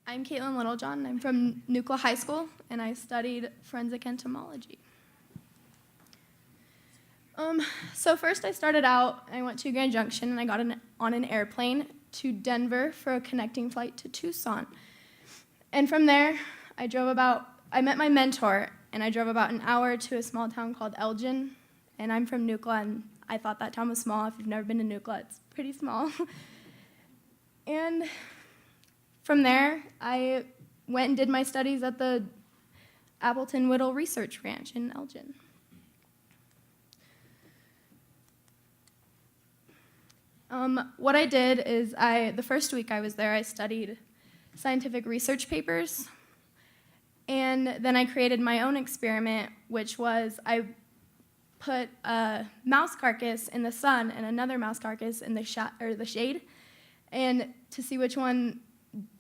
I'm Caitlyn Littlejohn. I'm from Nucla High School, and I studied forensic entomology. So first I started out, I went to Grand Junction, and I got on an airplane to Denver for a connecting flight to Tucson. And from there, I met my mentor, and I drove about an hour to a small town called Elgin, and I'm from Nucla, and I thought that town was small. If you've never been to Nucla, it's pretty small. And from there, I went and did my studies at the Appleton Whittle Research Ranch in Elgin. What I did is the first week I was there, I studied scientific research papers, and then I created my own experiment, which was I put a mouse carcass in the sun and another mouse carcass in the shade, and to see which one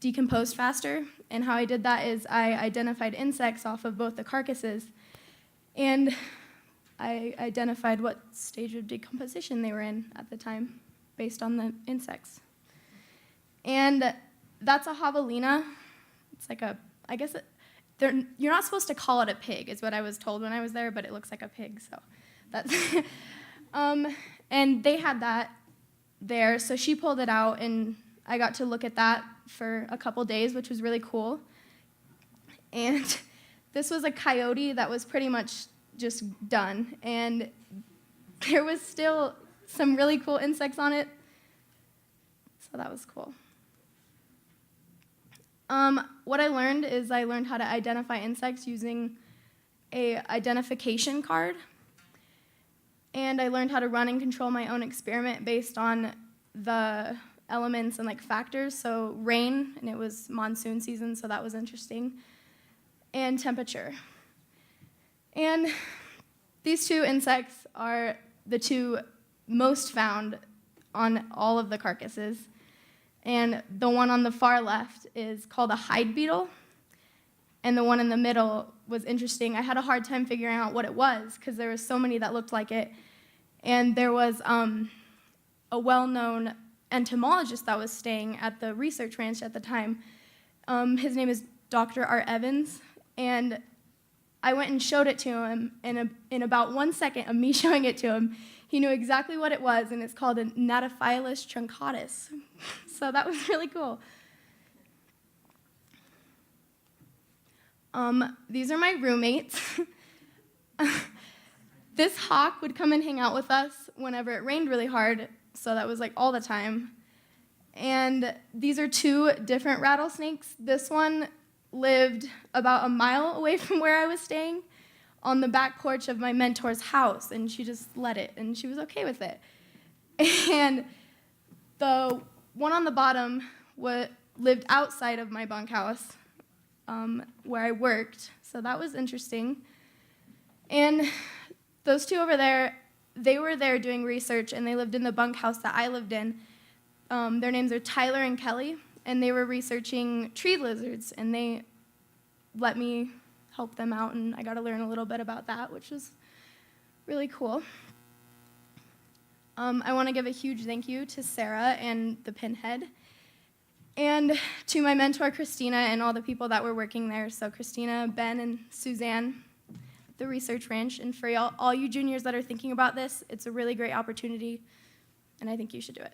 decomposed faster. And how I did that is I identified insects off of both the carcasses, and I identified what stage of decomposition they were in at the time based on the insects. And that's a javelina. It's like you're not supposed to call it a pig, is what I was told when I was there, but it looks like a pig, so that's and they had that there, so she pulled it out, and I got to look at that for a couple days, which was really cool. And this was a coyote that was pretty much just done, and there was still some really cool insects on it, so that was cool. What I learned is I learned how to identify insects using a identification card, and I learned how to run and control my own experiment based on the elements and factors. So rain, and it was monsoon season, so that was interesting, and temperature. And these two insects are the two most found on all of the carcasses. And the one on the far left is called a hide beetle, and the one in the middle was interesting. I had a hard time figuring out what it was because there were so many that looked like it. And there was a well-known entomologist that was staying at the research ranch at the time. His name is Dr. Art Evans, and I went and showed it to him, and in about 1 second of me showing it to him, he knew exactly what it was, and it's called a Natophyllus truncatus. So that was really cool. These are my roommates. This hawk would come and hang out with us whenever it rained really hard, so that was all the time. And these are two different rattlesnakes. This one lived about a mile away from where I was staying on the back porch of my mentor's house, and she just let it, and she was okay with it. And the one on the bottom lived outside of my bunkhouse where I worked, so that was interesting. And those two over there, they were there doing research, and they lived in the bunkhouse that I lived in. Their names are Tyler and Kelly, and they were researching tree lizards, and they let me help them out, and I got to learn a little bit about that, which was really cool. I want to give a huge thank you to Sarah and the Pinhead, and to my mentor, Christina, and all the people that were working there. So Christina, Ben, and Suzanne, the Research Ranch. And for all you juniors that are thinking about this, it's a really great opportunity, and I think you should do it.